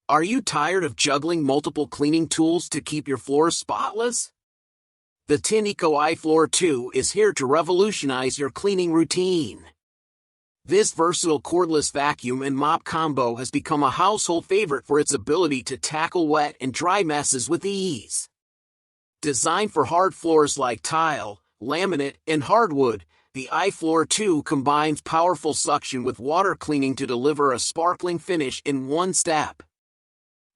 Are you tired of juggling multiple cleaning tools to keep your floors spotless? The Tineco iFLOOR 2 is here to revolutionize your cleaning routine. This versatile cordless vacuum and mop combo has become a household favorite for its ability to tackle wet and dry messes with ease. Designed for hard floors like tile, laminate, and hardwood, the iFLOOR 2 combines powerful suction with water cleaning to deliver a sparkling finish in one step.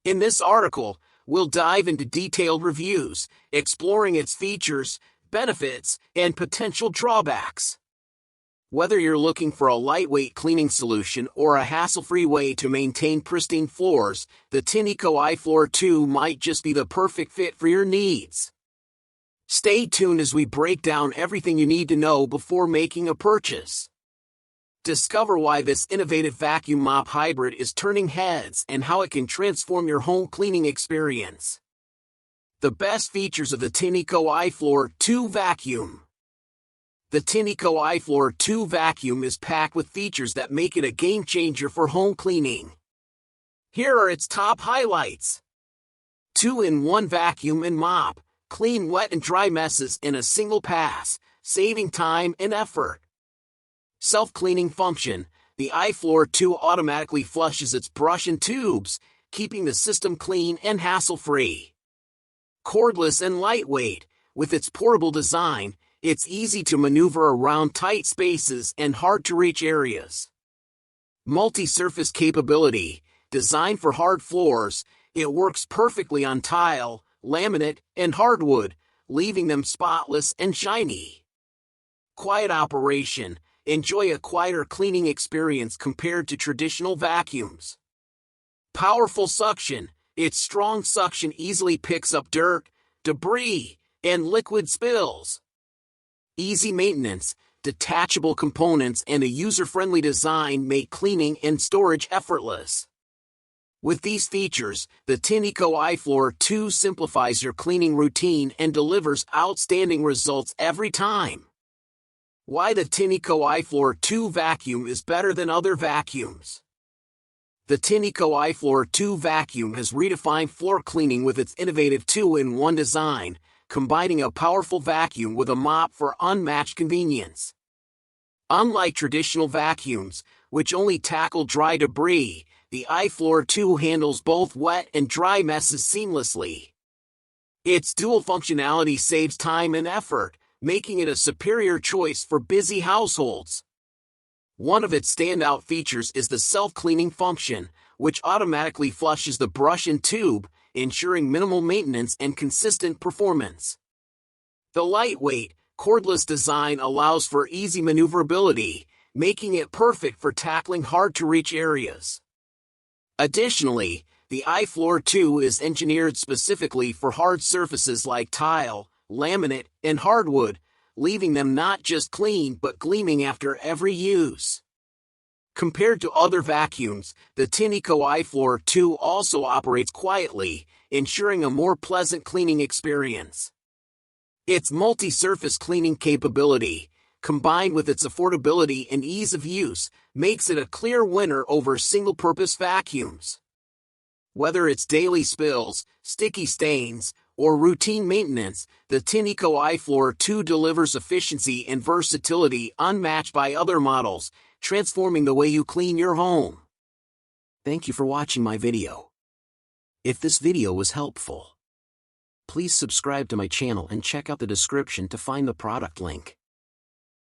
In this article, we'll dive into detailed reviews, exploring its features, benefits, and potential drawbacks. Whether you're looking for a lightweight cleaning solution or a hassle-free way to maintain pristine floors, the Tineco iFLOOR 2 might just be the perfect fit for your needs. Stay tuned as we break down everything you need to know before making a purchase. Discover why this innovative vacuum mop hybrid is turning heads and how it can transform your home cleaning experience. The best features of the Tineco iFLOOR 2 vacuum. The Tineco iFLOOR 2 vacuum is packed with features that make it a game changer for home cleaning. Here are its top highlights. 2-in-1 vacuum and mop. Clean wet and dry messes in a single pass, saving time and effort. Self-cleaning function. The iFLOOR 2 automatically flushes its brush and tubes, keeping the system clean and hassle-free. Cordless and lightweight. With its portable design, it's easy to maneuver around tight spaces and hard-to-reach areas. Multi-surface capability. Designed for hard floors, it works perfectly on tile, laminate, and hardwood, leaving them spotless and shiny. Quiet operation. Enjoy a quieter cleaning experience compared to traditional vacuums. Powerful suction. Its strong suction easily picks up dirt, debris, and liquid spills. Easy maintenance. Detachable components and a user-friendly design make cleaning and storage effortless. With these features, the Tineco iFLOOR 2 simplifies your cleaning routine and delivers outstanding results every time. Why the Tineco iFLOOR 2 vacuum is better than other vacuums. The Tineco iFLOOR 2 vacuum has redefined floor cleaning with its innovative 2-in-1 design, combining a powerful vacuum with a mop for unmatched convenience. Unlike traditional vacuums, which only tackle dry debris, the iFLOOR 2 handles both wet and dry messes seamlessly. Its dual functionality saves time and effort, making it a superior choice for busy households. One of its standout features is the self-cleaning function, which automatically flushes the brush and tube, ensuring minimal maintenance and consistent performance. The lightweight, cordless design allows for easy maneuverability, making it perfect for tackling hard-to-reach areas. Additionally, the iFLOOR 2 is engineered specifically for hard surfaces like tile, laminate, and hardwood, leaving them not just clean but gleaming after every use. Compared to other vacuums, the Tineco iFLOOR 2 also operates quietly, ensuring a more pleasant cleaning experience. Its multi-surface cleaning capability, combined with its affordability and ease of use, makes it a clear winner over single-purpose vacuums. Whether it's daily spills, sticky stains, or routine maintenance, the Tineco iFLOOR 2 delivers efficiency and versatility unmatched by other models, transforming the way you clean your home. Thank you for watching my video. If this video was helpful, please subscribe to my channel and check out the description to find the product link.